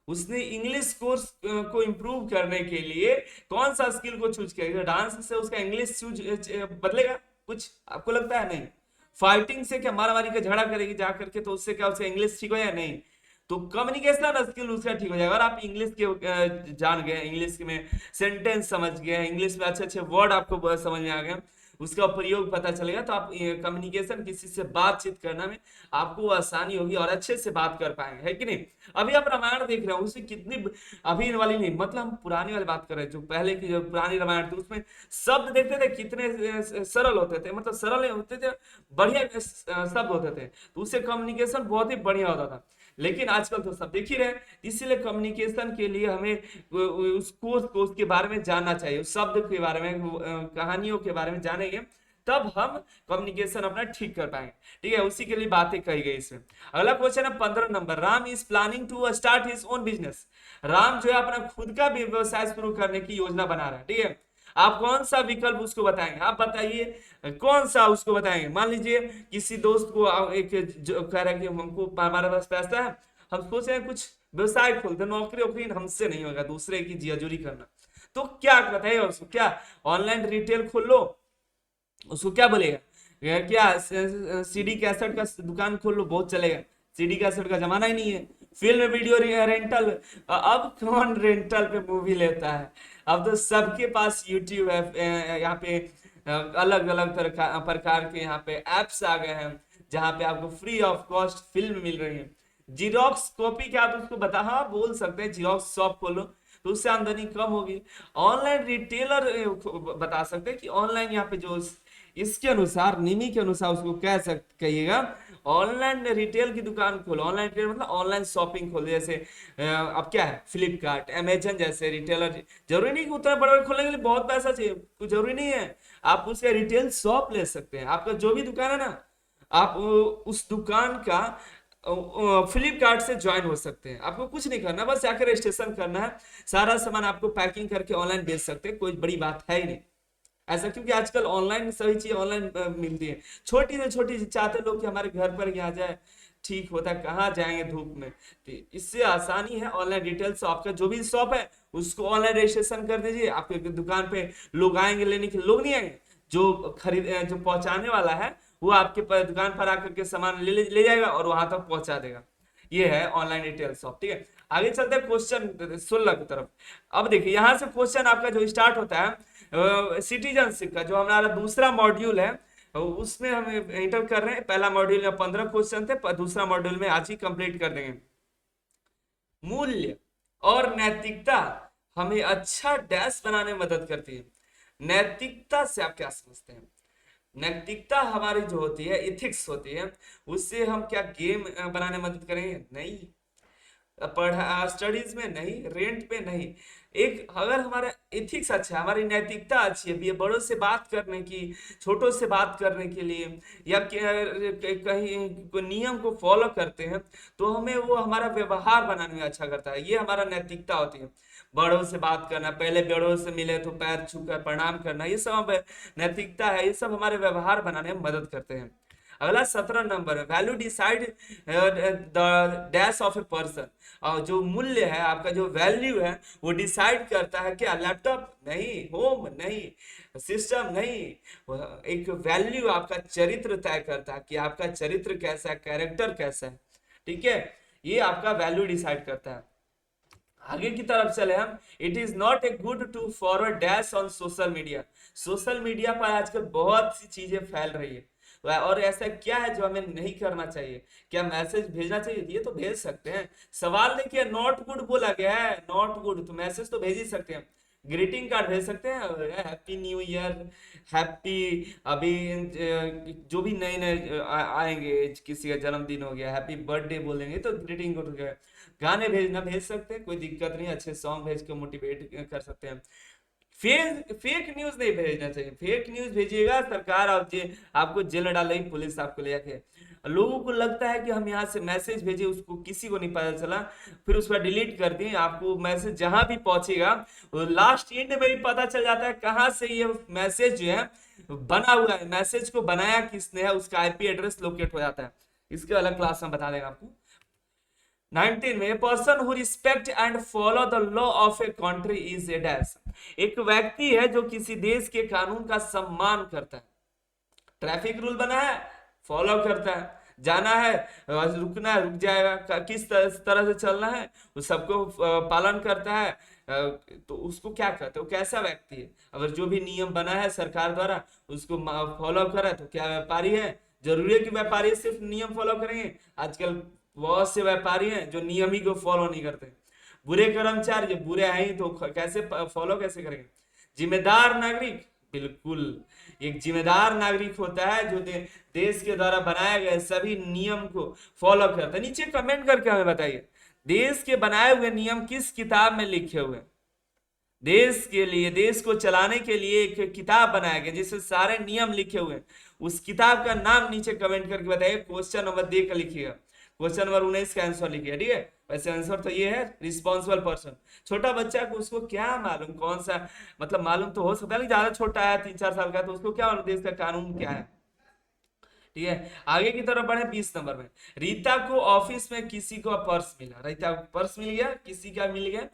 उसने इंग्लिश कोर्स को इंप्रूव करने के लिए कौन सा स्किल को चूज किया? डांस से उसका इंग्लिश बदलेगा कुछ, आपको लगता है? नहीं। फाइटिंग से क्या मारामारी का झगड़ा करेगी जा करके तो उससे क्या उसका इंग्लिश ठीक हो जाएगा? नहीं। तो कम्युनिकेशन स्किल उसका ठीक हो जाएगा। और आप इंग्लिश के जान गए, इंग्लिश में सेंटेंस समझ गए, इंग्लिश में अच्छे अच्छे वर्ड आपको समझ में आ गए, उसका प्रयोग पता चलेगा, तो आप कम्युनिकेशन, किसी से बातचीत करना में आपको आसानी होगी और अच्छे से बात कर पाएंगे, है कि नहीं? अभी आप रामायण देख रहे हो, उसमें कितनी, अभी वाली नहीं, मतलब हम पुरानी वाली बात कर रहे हैं, जो पहले की जो पुरानी रामायण थी उसमें शब्द देखते थे कितने सरल होते थे, मतलब सरल होते थे, बढ़िया शब्द होते थे, तो उससे कम्युनिकेशन बहुत ही बढ़िया होता था। लेकिन आजकल तो सब देख ही रहे, इसीलिए कम्युनिकेशन के लिए हमें उस कोर्स को उसके बारे में जानना चाहिए, उस शब्द के बारे में, कहानियों के बारे में जानेंगे तब हम कम्युनिकेशन अपना ठीक कर पाएंगे, ठीक है? उसी के लिए बातें कही गई इसमें। अगला क्वेश्चन है 15 number, Ram is planning to start his own business. Ram जो है अपना खुद का व्यवसाय शुरू करने की योजना बना रहा है, ठीक है? आप कौन सा विकल्प उसको बताएंगे? आप बताइए कौन सा उसको बताएंगे। मान लीजिए किसी दोस्त को एक कह रहा है कि हमको, हमारे पास पैसा है, हम सोच रहे हैं कुछ व्यवसाय खोलते, नौकरी वोकरी हमसे नहीं होगा, दूसरे की जियाजुरी करना, तो क्या बताइए उसको? क्या ऑनलाइन रिटेल खोल लो, उसको क्या बोलेगा? क्या सीडी कैसेट का दुकान खोल लो, बहुत चलेगा, सीडी कैसेट का जमाना ही नहीं है। फिल्म वीडियो रेंटल, अब कौन रेंटल पे मूवी लेता है? अब तो सबके पास यूट्यूब है, यहाँ पे अलग अलग प्रकार के यहाँ पे एप्स आ गए हैं जहाँ पे आपको फ्री ऑफ कॉस्ट फिल्म मिल रही है। जीरोक्स कॉपी क्या आप उसको बता, हाँ बोल सकते हैं, जीरोक्स शॉप खोलो तो उससे आमदनी कम होगी। ऑनलाइन रिटेलर बता सकते हैं कि ऑनलाइन यहाँ पे जो इसके अनुसार, निमी के अनुसार उसको कहिएगा ऑनलाइन रिटेल की दुकान खोलो। ऑनलाइन रिटेल मतलब ऑनलाइन शॉपिंग खोलो, जैसे अब क्या है, फ्लिपकार्ट, अमेजन जैसे रिटेलर। जरूरी नहीं कि उतना बड़ा खोलने के लिए बहुत पैसा चाहिए, कुछ जरूरी नहीं है, आप उसका रिटेल शॉप ले सकते हैं। आपका जो भी दुकान है ना, आप उस दुकान का फ्लिपकार्ट से ज्वाइन हो सकते हैं। आपको कुछ नहीं करना, बस जाकर रजिस्ट्रेशन करना है, सारा सामान आपको पैकिंग करके ऑनलाइन बेच सकते हैं, कोई बड़ी बात है ही नहीं ऐसा, क्योंकि आजकल ऑनलाइन सभी चीज ऑनलाइन मिलती है। छोटी से छोटी चीज चाहते लोग कि हमारे घर पर ही आ जाए, ठीक होता है, कहाँ जाएंगे धूप में, तो इससे आसानी है ऑनलाइन डिटेल शॉप का। जो भी शॉप है उसको ऑनलाइन रजिस्ट्रेशन कर दीजिए, आपके दुकान पे लोग आएंगे लेने के, लोग नहीं आएंगे, जो जो पहुंचाने वाला है वो आपके दुकान पर आकर के सामान ले जाएगा और वहां तक पहुंचा देगा। ये है ऑनलाइन रिटेल शॉप, ठीक है? आगे चलते हैं क्वेश्चन 16 की तरफ। अब देखिए यहाँ से क्वेश्चन आपका जो स्टार्ट होता है सिटीजनशिप का, जो हमारा दूसरा मॉड्यूल है उसमें हम एंटर कर रहे हैं। पहला मॉड्यूल में 15 क्वेश्चन थे, दूसरा मॉड्यूल में आज ही कंप्लीट कर देंगे। मूल्य और नैतिकता हमें अच्छा डैश बनाने में मदद करती है। नैतिकता से आप क्या समझते हैं? नैतिकता हमारी जो होती है, इथिक्स होती है, उससे हम क्या गेम बनाने में मदद करेंगे? नहीं। पढ़ा स्टडीज में नहीं, रेंट पे नहीं। एक अगर हमारा एथिक्स अच्छा है, हमारी नैतिकता अच्छी है, ये बड़ों से बात करने की, छोटों से बात करने के लिए, या कहीं कोई नियम को फॉलो करते हैं, तो हमें वो हमारा व्यवहार बनाने में अच्छा करता है। ये हमारा नैतिकता होती है। बड़ों से बात करना, पहले बड़ों से मिले तो पैर छूकर प्रणाम करना, ये सब नैतिकता है। ये सब हमारे व्यवहार बनाने में मदद करते हैं। अगला 17 नंबर है, value decide the dash of a person. और जो मूल्य है आपका, जो वैल्यू है, वो डिसाइड करता है क्या? लैपटॉप नहीं, होम नहीं, सिस्टम नहीं। एक वैल्यू आपका चरित्र तय करता है कि आपका चरित्र कैसा है, कैरेक्टर कैसा है। ठीक है, ये आपका वैल्यू डिसाइड करता है। आगे की तरफ चले हम। It is not a good to forward dash on social media. Social media पर आजकल बहुत सी चीजें फैल रही है, और ऐसा क्या है जो हमें नहीं करना चाहिए? क्या मैसेज भेजना चाहिए? ये तो भेज सकते हैं। सवाल देखिए, नॉट गुड बोला गया है, नॉट गुड, तो मैसेज तो भेज ही सकते हैं। ग्रीटिंग कार्ड भेज सकते हैं, हैप्पी न्यू ईयर, हैप्पी, अभी जो भी नए नए आएंगे, किसी का जन्मदिन हो गया, हैप्पी बर्थडे बोलेंगे तो ग्रीटिंग हो गया। गाने भेजना भेज सकते हैं, कोई दिक्कत नहीं, अच्छे सॉन्ग भेज के मोटिवेट कर सकते हैं। फेक न्यूज नहीं भेजना चाहिए। फेक न्यूज भेजिएगा, सरकार आपको जेल में डालेगी, पुलिस आपको ले जाके। लोगों को लगता है कि हम यहाँ से मैसेज भेजे, उसको किसी को नहीं पता चला, फिर उसका डिलीट कर दिए। आपको मैसेज जहां भी पहुंचेगा, लास्ट एंड में भी पता चल जाता है कहाँ से ये मैसेज जो है बना हुआ है, मैसेज को बनाया किसने है, उसका आईपी एड्रेस लोकेट हो जाता है। इसके अलग क्लास में बता देगा आपको। 19 में, person who respect and follow the law of a country is a dash. एक व्यक्ति है जो किसी देश के कानून का सम्मान करता है। ट्रैफिक रूल बना है, फॉलो करता है। जाना है, रुकना है, रुक जाएगा। किस तरह से चलना है, वो सबको पालन करता है। तो उसको क्या कहते हैं? वो कैसा व्यक्ति है? अगर जो भी नियम बना है सरकार द्वारा उसको फॉलो करे तो क्या व्यापारी है? जरूरी है कि व्यापारी सिर्फ नियम फॉलो करेंगे? आजकल बहुत से व्यापारी हैं जो नियम ही को फॉलो नहीं करते। बुरे कर्मचारी, जो बुरे हैं ही तो कैसे फॉलो कैसे करेंगे? जिम्मेदार नागरिक, बिल्कुल एक जिम्मेदार नागरिक होता है जो देश के द्वारा बनाए गए सभी नियम को फॉलो करता है। नीचे कमेंट करके हमें बताइए, देश के बनाए हुए नियम किस किताब में लिखे हुए हैं? देश के लिए, देश को चलाने के लिए एक किताब बनाया गया जिसमें सारे नियम लिखे हुए हैं। उस किताब का नाम नीचे कमेंट करके बताइए। क्वेश्चन नंबर दे कर लिखिएगा, क्वेश्चन नंबर 19 का आंसर लिखिए। ठीक है, वैसे आंसर तो ये है, रिस्पॉन्सिबल पर्सन। छोटा बच्चा को उसको क्या मालूम कौन सा, मतलब मालूम तो हो सकता है, ज्यादा छोटा है 3-4 साल का, तो उसको क्या मालूम देश का कानून क्या है। ठीक है, आगे की तरफ बढ़े। 20 नंबर में, रीता को ऑफिस में किसी को पर्स मिला। रीता को पर्स मिल गया, किसी का मिल गया,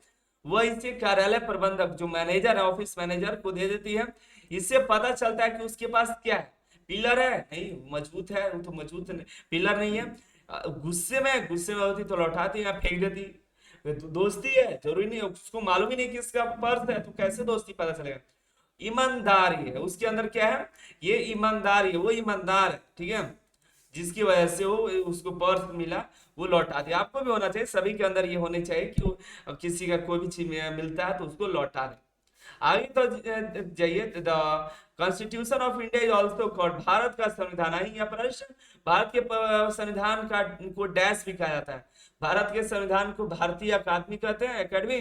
वह इसे कार्यालय प्रबंधक, जो मैनेजर है, ऑफिस मैनेजर को दे देती है। इससे पता चलता है कि उसके पास क्या है? पिलर है? नहीं, मजबूत है, वो तो मजबूत पिलर नहीं है। गुस्से में होती तो लौटाती या फेंक देती। तो दोस्ती है, जरूरी नहीं, उसको मालूम ही नहीं कि इसका पर्स है, तो कैसे दोस्ती पता चलेगा? ईमानदारी है, उसके अंदर क्या है? ये ईमानदारी है, वो ईमानदार है। ठीक है, जिसकी वजह से वो उसको पर्स मिला, वो लौटा दिया। आपको भी होना चाहिए, सभी के अंदर ये होने चाहिए कि वो किसी का कोई भी चीज मिलता है तो उसको लौटा दे। आगे तो जाइए। The constitution of India is also called, Bharat का संविधान है यहाँ प्रश्न। भारत के संविधान का को डैश भी कहा जाता है। भारत के संविधान को भारतीय अकादमी कहते हैं, एकेडमी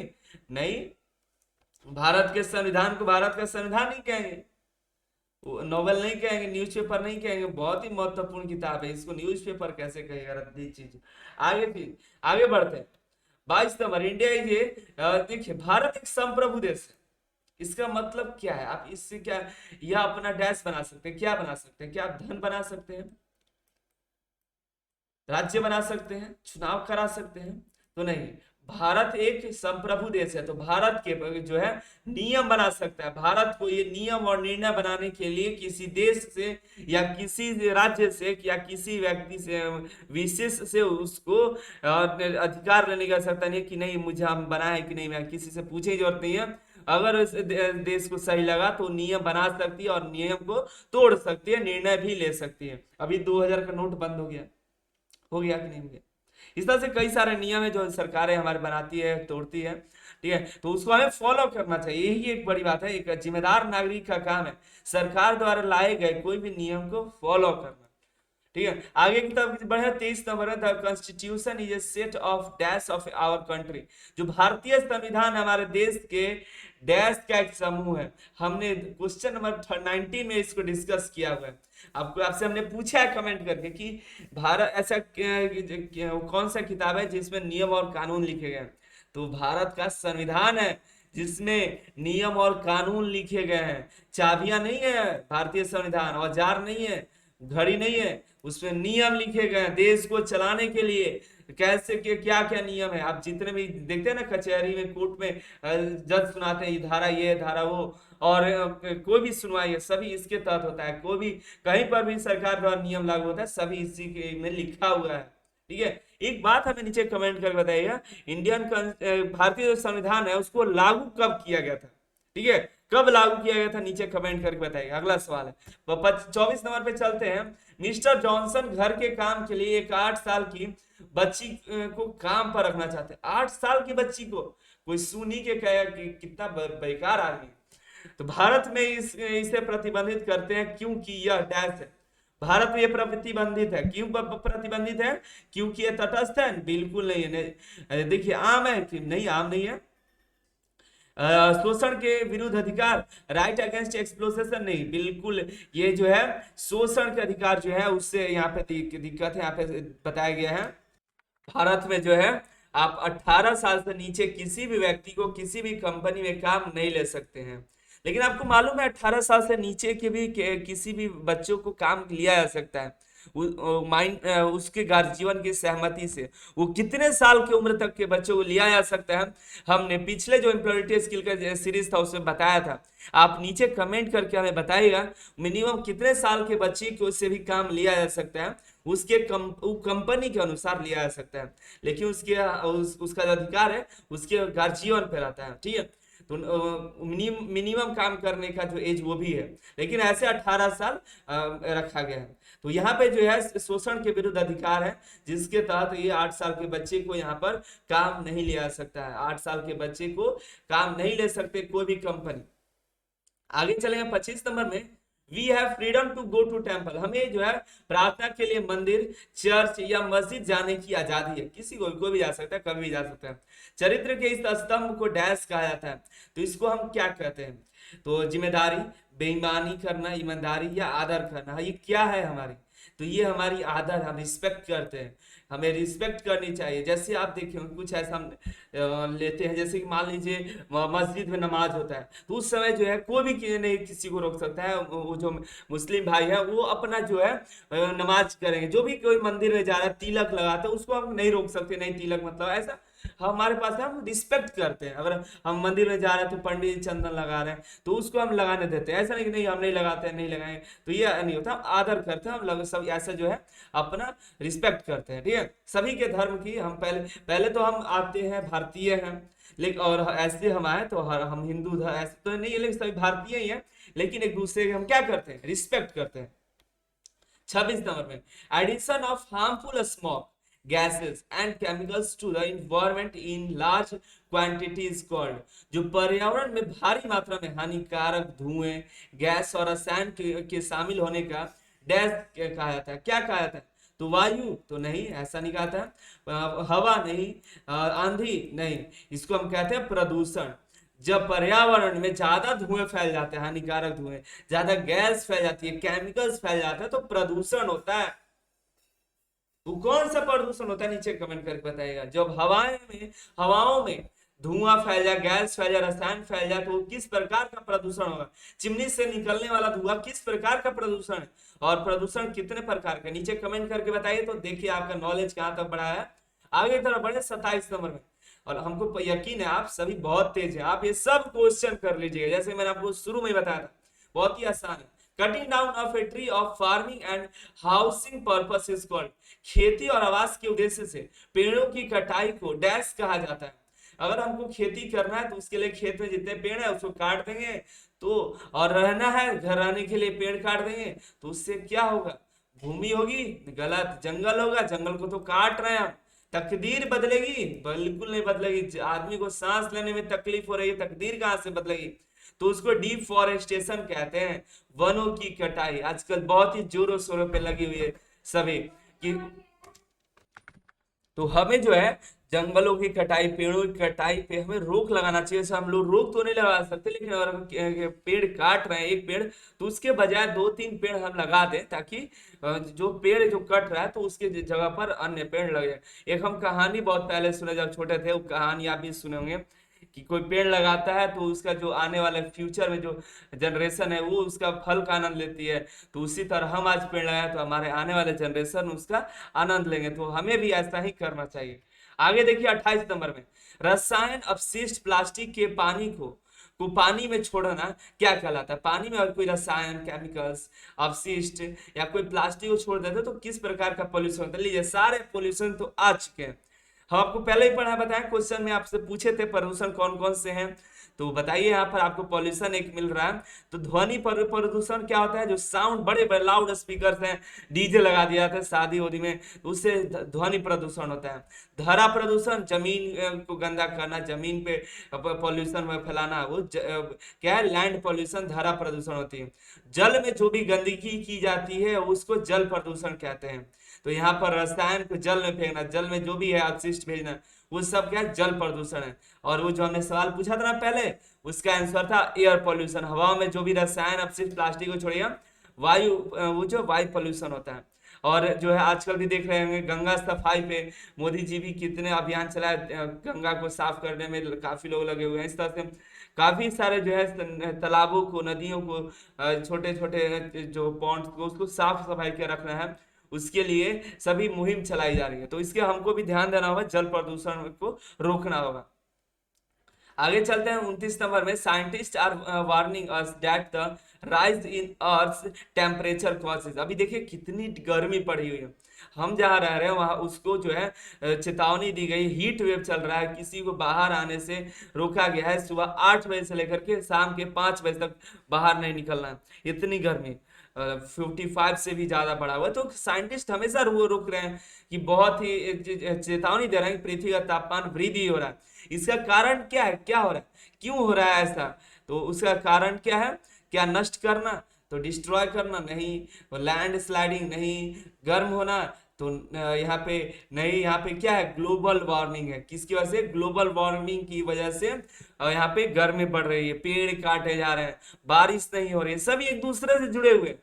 नहीं। भारत के संविधान को भारत का संविधान नहीं कहेंगे, नोवेल नहीं कहेंगे, न्यूज़पेपर नहीं कहेंगे। बहुत ही महत्वपूर्ण किताब है, इसको न्यूज़पेपर कैसे कहेगा? रद्दी चीज। आगे फिर आगे बढ़ते हैं। 22 नंबर, इंडिया इज देखिए, भारत एक संप्रभु देश है। इसका मतलब क्या है? आप इससे क्या यह अपना डैश बना सकते हैं? क्या बना सकते हैं? क्या आप धन बना सकते हैं, राज्य बना सकते हैं, चुनाव करा सकते हैं? तो नहीं। भारत एक संप्रभु देश है, तो भारत के जो है नियम बना सकता है। भारत को ये नियम और निर्णय बनाने के लिए किसी देश से या किसी राज्य से या किसी व्यक्ति से विशेष से उसको अधिकार लेने का सकता नहीं कि नहीं मुझे हम बना है कि नहीं, मैं किसी से पूछने की जरूरत नहीं है। अगर उस देश को सही लगा तो नियम बना सकती है और नियम को तोड़ सकती है, निर्णय भी ले सकती है। अभी 2000 का नोट बंद हो गया कि नहीं हो गया? इस तरह से कई सारे नियम है जो सरकारें हमारे बनाती है, तोड़ती है, ठीक है, तो उसको हमें फॉलो करना चाहिए। यही एक बड़ी बात है, एक जिम्मेदार नागरिक का काम है सरकार द्वारा लाए गए कोई भी नियम को फॉलो करना, ठीक है। आगे की तरफ बढ़े, 23 नंबर है, the constitution is a set of dash of our country. जो भारतीय संविधान हमारे देश के डैश का एक समूह है। हमने क्वेश्चन नंबर 19 में इसको डिस्कस किया हुआ है। आपको आपसे हमने पूछा है कमेंट करके कि भारत ऐसा कौन सा किताब है जिसमें नियम और कानून लिखे गए हैं? तो भारत का संविधान है जिसमें नियम और कानून लिखे गए हैं। चाबियां नहीं है भारतीय संविधान, औजार नहीं है, घड़ी नहीं है, उसमें नियम लिखे गए हैं देश को चलाने के लिए। कैसे के क्या क्या नियम है, आप जितने भी देखते हैं ना कचहरी में, कोर्ट में जज सुनाते हैं, ये धारा ये धारा वो, और कोई भी सुनवाई है सभी इसके तहत होता है। कोई भी कहीं पर भी सरकार द्वारा नियम लागू होता है सभी इसी के में लिखा हुआ है, ठीक है। एक बात हमें नीचे कमेंट करके बताइएगा, भारतीय जो संविधान है उसको लागू कब किया गया था, ठीक है, कब लागू किया गया था, नीचे कमेंट करके बताइएगा। अगला सवाल है 24 नंबर पे चलते हैं। मिस्टर जॉनसन घर के काम के लिए एक 8 साल की बच्ची को काम पर रखना चाहते हैं। 8 साल की बच्ची को कोई सुनी के कहे कि कितना बेकार आदमी। तो भारत में इसे प्रतिबंधित करते हैं क्योंकि यह डैश है। भारत में ये प्रतिबंधित है, क्यों प्रतिबंधित है? क्योंकि ये तटस्थ है? बिल्कुल नहीं है। देखिए आम है कि नहीं? आम नहीं है। शोषण के विरुद्ध अधिकार, राइट अगेंस्ट एक्सप्लोइटेशन, नहीं, बिल्कुल ये जो है शोषण के अधिकार जो है उससे यहाँ पे दिक्कत है, यहाँ पे बताया गया है। भारत में जो है आप 18 साल से नीचे किसी भी व्यक्ति को किसी भी कंपनी में काम नहीं ले सकते हैं। लेकिन आपको मालूम है 18 साल से नीचे के भी किसी भी बच्चों को काम लिया जा सकता है उसके गार्जियन की सहमति से। वो कितने साल की उम्र तक के बच्चों को लिया जा सकता है, हमने पिछले जो एम्प्लॉयबिलिटी स्किल का सीरीज था उसमें बताया था। आप नीचे कमेंट करके हमें बताइएगा मिनिमम कितने साल के बच्चे को से भी काम लिया जा सकता है, उसके कंपनी के अनुसार लिया जा सकता है। लेकिन उसका जो अधिकार है उसके गार्जियन पे रहता है, ठीक है। तो मिनिमम काम करने का जो एज वो भी है, लेकिन ऐसे 18 साल रखा गया है। तो यहाँ पे जो है शोषण के विरुद्ध अधिकार है जिसके तहत ये 8 साल के बच्चे को यहाँ पर काम नहीं लिया सकता है। 8 साल के बच्चे को काम नहीं ले सकते कोई भी कंपनी। आगे चलेंगे 25 नंबर में, we have freedom to go to temple. हमें जो है प्रार्थना के लिए मंदिर, चर्च या मस्जिद जाने की आजादी है। किसी को कोई भी जा सकता है, कभी भी जा सकता है। चरित्र के इस स्तंभ को डैश कहा जाता है, तो इसको हम क्या कहते हैं? तो जिम्मेदारी, बेईमानी करना, ईमानदारी या आदर करना। ये क्या है हमारी? तो ये हमारी आदर, हम रिस्पेक्ट करते हैं, हमें रिस्पेक्ट करनी चाहिए। जैसे आप देखिए कुछ ऐसा हम लेते हैं, जैसे कि मान लीजिए मस्जिद में नमाज होता है तो उस समय जो है कोई भी नहीं किसी को रोक सकता है। वो जो मुस्लिम भाई है वो अपना जो है नमाज करेंगे। जो भी कोई मंदिर में जा रहा है तिलक लगाता है उसको हम नहीं रोक सकते, नहीं तिलक मतलब ऐसा हमारे पास है, हम रिस्पेक्ट करते हैं। अगर हम मंदिर में जा रहे हैं तो पंडित जी चंदन लगा रहे हैं तो उसको हम लगाने देते हैं, ऐसा नहीं कि नहीं हम नहीं लगाते हैं, नहीं लगाएंगे, तो ये नहीं होता। हम आदर करते हैं, हम सब ऐसा जो है अपना रिस्पेक्ट करते हैं, ठीक है। सभी के धर्म की हम पहले तो हम आते हैं भारतीय हैं, लेकिन और ऐसे हम आए तो हम हिंदू ऐसे तो नहीं है, लेकिन सभी भारतीय ही हैं, लेकिन एक दूसरे के हम क्या करते हैं? रिस्पेक्ट करते हैं। 26 नंबर में, addition of harmful smoke gases and chemicals to the environment in large quantities called। जो पर्यावरण में भारी मात्रा में हानिकारक धुएं, गैस और रसायन के शामिल होने का डैश कहा जाता है। क्या कहा जाता है? तो वायु तो नहीं, ऐसा नहीं कहा था। हवा नहीं, आंधी नहीं, इसको हम कहते हैं प्रदूषण। जब पर्यावरण में ज्यादा धुएं फैल जाते हैं, हानिकारक धुएं, ज्यादा गैस फैल जाती है, केमिकल्स फैल जाते हैं, तो प्रदूषण होता है। तो कौन सा प्रदूषण होता है? नीचे कमेंट करके बताइएगा। जब हवाओं में धुआं फैल जाए, गैस फैल जाए, रसायन फैल जाए, तो किस प्रकार का प्रदूषण होगा? चिमनी से निकलने वाला धुआं किस प्रकार का प्रदूषण है? और प्रदूषण कितने प्रकार का? नीचे कमेंट करके बताइए। तो देखिए आपका नॉलेज कहां तक बढ़ा है। आगे तरफ बढ़े 27 नंबर में, और हमको यकीन है आप सभी बहुत तेज हैं, आप ये सब क्वेश्चन कर लीजिएगा। जैसे मैंने आपको शुरू में ही बताया था, बहुत ही आसान है। Cutting down of a tree of farming and housing purpose is called, खेती और आवास के उद्देश्य से पेड़ों की कटाई को डैश कहा जाता है। अगर हमको खेती करना है तो उसके लिए खेत में जितने पेड़ है उसको काट देंगे, तो और रहना है, घर रहने के लिए पेड़ काट देंगे, तो उससे क्या होगा, भूमि होगी गलत, जंगल होगा, जंगल को तो काट रहे हैं हम। तकदीर बदलेगी, बिल्कुल नहीं बदलेगी। आदमी को सांस लेने में तकलीफ हो रही है, तकदीर कहां से बदलेगी? तो उसको डिफॉरेस्टेशन कहते हैं, वनों की कटाई। आजकल बहुत ही जोरों शोरों पे लगी हुई है सभी कि, तो हमें जो है जंगलों की कटाई, पेड़ों की कटाई पे हमें रोक लगाना चाहिए। जैसे हम लोग रोक तो नहीं लगा सकते, लेकिन अगर हम पेड़ काट रहे हैं एक पेड़, तो उसके बजाय 2-3 पेड़ हम लगा दें, ताकि जो पेड़ जो कट रहा है तो उसके जगह पर अन्य पेड़ लगे। एक हम कहानी बहुत पहले सुने जब छोटे थे, वो कहानी आप भी सुने होंगे कि कोई पेड़ लगाता है तो उसका जो आने वाले फ्यूचर में जो जनरेशन है वो उसका फल का आनंद लेती है। तो उसी तरह हम आज पेड़ लगाए तो हमारे आने वाले जनरेशन उसका आनंद लेंगे, तो हमें भी ऐसा ही करना चाहिए। आगे देखिए 28 नंबर में, रसायन अपशिष्ट प्लास्टिक के पानी को पानी में छोड़ना क्या कहलाता है? पानी में अगर कोई रसायन, केमिकल्स, अपशिष्ट या कोई प्लास्टिक को छोड़ देते तो किस प्रकार का पोल्यूशन होता है? लीजिए, सारे पोल्यूशन तो आ चुके हैं, हम आपको पहले ही पढ़ा बताया, क्वेश्चन में आपसे पूछे थे प्रदूषण कौन कौन से हैं। तो बताइए, यहाँ पर आपको पॉल्यूशन एक मिल रहा है। तो ध्वनि प्रदूषण क्या होता है? जो साउंड, बड़े बड़े लाउड स्पीकर हैं, डीजे लगा दिया था शादी उदी में, तो उससे ध्वनि प्रदूषण होता है। धरा प्रदूषण, जमीन को गंदा करना, जमीन पे पॉल्यूशन में फैलाना, वो क्या है? लैंड पॉल्यूशन, धरा प्रदूषण होती है। जल में जो भी गंदगी की जाती है उसको जल प्रदूषण कहते हैं। तो यहाँ पर रसायन को जल में फेंकना, जल में जो भी है अपशिष्ट भेजना, वो सब क्या है? जल प्रदूषण है। और वो जो हमने सवाल पूछा था ना पहले, उसका आंसर था एयर पॉल्यूशन। हवा में जो भी रसायन, अपशिष्ट, प्लास्टिक को छोड़िए, वायु, वो जो वायु पॉल्यूशन होता है। और जो है आजकल भी देख रहे होंगे गंगा सफाई पे मोदी जी भी कितने अभियान चलाए, गंगा को साफ करने में काफी लोग लगे हुए हैं। इस तरह से काफी सारे जो है तालाबों को, नदियों को, छोटे छोटे जो पॉन्ड्स को, उसको साफ सफाई के रखना है, उसके लिए सभी मुहिम चलाई जा रही है। तो इसके हमको भी ध्यान देना होगा, जल प्रदूषण को रोकना होगा। आगे चलते हैं 29 नंबर में, scientist are warning us that the rise in earth temperature causes. अभी देखिए कितनी गर्मी पड़ी हुई है, हम जहाँ रह रहे हैं वहां उसको जो है चेतावनी दी गई, हीट वेव चल रहा है, किसी को बाहर आने से रोका गया है। सुबह 8 बजे से लेकर के शाम के 5 बजे तक बाहर नहीं निकलना है, इतनी गर्मी 55 से भी ज्यादा बढ़ा हुआ है। तो साइंटिस्ट हमेशा वो रोक रहे हैं कि बहुत ही चेतावनी दे रहे हैं कि पृथ्वी का तापमान वृद्धि हो रहा है। इसका कारण क्या है, क्या हो रहा है, क्यों हो रहा है ऐसा? तो उसका कारण क्या है? क्या नष्ट करना? तो डिस्ट्रॉय करना नहीं। लैंड स्लाइडिंग नहीं। गर्म होना तो यहाँ पे नहीं। यहाँ पे क्या है? ग्लोबल वार्मिंग है। किसकी वजह से? ग्लोबल वार्मिंग की वजह से यहाँ पे गर्मी बढ़ रही है, पेड़ काटे जा रहे हैं, बारिश नहीं हो रही है, सभी एक दूसरे से जुड़े हुए हैं।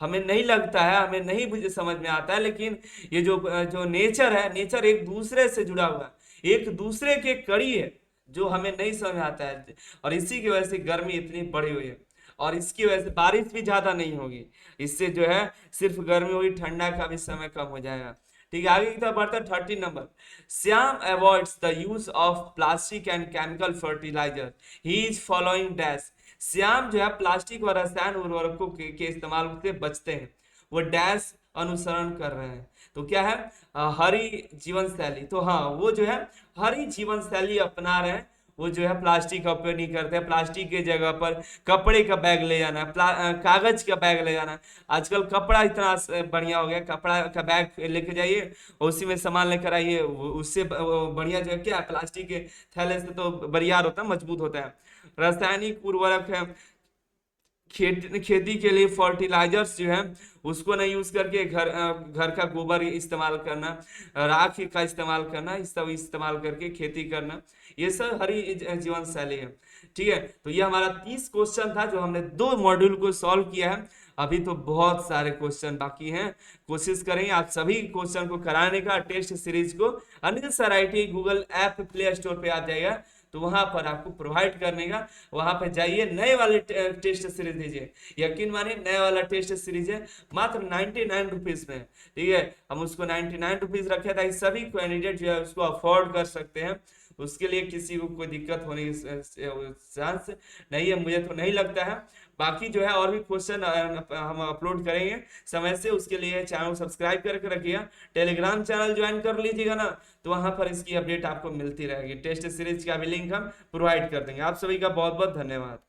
हमें नहीं लगता है, हमें नहीं मुझे समझ में आता है, लेकिन ये जो जो नेचर है, नेचर एक दूसरे से जुड़ा हुआ है, एक दूसरे के कड़ी है, जो हमें नहीं समझ में आता है। और इसी की वजह से गर्मी इतनी बढ़ी हुई है, और इसकी वजह से बारिश भी ज्यादा नहीं होगी। इससे जो है सिर्फ गर्मी होगी, ठंडा का भी समय कम हो जाएगा। ठीक है, आगे की तरफ बढ़ता है 30 number. Shyam avoids the use of plastic and chemical fertilizer, he is following dash. Shyam जो है प्लास्टिक और रसायन उर्वरकों के इस्तेमाल से बचते हैं, वो डैश अनुसरण कर रहे हैं। तो क्या है? हरी जीवन शैली। तो हाँ, वो जो है हरी जीवन शैली अपना रहे हैं। वो जो है प्लास्टिक का उपयोग नहीं करते हैं, प्लास्टिक के जगह पर कपड़े का बैग ले जाना, कागज का बैग ले जाना। आजकल कपड़ा इतना बढ़िया हो गया, कपड़ा का बैग लेके जाइए, उसी में सामान लेकर आइए। उससे बढ़िया जो है क्या, प्लास्टिक के थैले से तो बरियार होता है, मजबूत होता है। रासायनिक उर्वरक है, खेती के लिए फर्टिलाइजर्स जो है उसको नहीं यूज करके घर का गोबर इस्तेमाल करना, राख का इस्तेमाल करना, इस सब इस्तेमाल करके खेती करना, ये सब हरी जीवन शैली है। ठीक है, तो ये हमारा 30 क्वेश्चन था जो हमने 2 मॉड्यूल को सॉल्व किया है। अभी तो बहुत सारे क्वेश्चन बाकी हैं, कोशिश करेंगे आप सभी क्वेश्चन को कराने का। टेस्ट सीरीज को Anil sir IT Google app play store पे आ जाएगा, तो वहां पर आपको प्रोवाइड करने का, वहां पर जाइए, नए वाले टेस्ट सीरीज दीजिए। यकीन मानिए नया वाला टेस्ट सीरीज है, मात्र 99 रुपीज में। ठीक है, हम उसको 99 रुपीज रखे ताकि सभी कैंडिडेट जो है उसको अफोर्ड कर सकते हैं। उसके लिए किसी को कोई दिक्कत होने की चांस नहीं है, मुझे तो नहीं लगता है। बाकी जो है और भी क्वेश्चन हम अपलोड करेंगे समय से, उसके लिए चैनल को सब्सक्राइब करके रखिएगा। टेलीग्राम चैनल ज्वाइन कर लीजिएगा ना, तो वहां पर इसकी अपडेट आपको मिलती रहेगी। टेस्ट सीरीज का भी लिंक हम प्रोवाइड कर देंगे। आप सभी का बहुत बहुत धन्यवाद।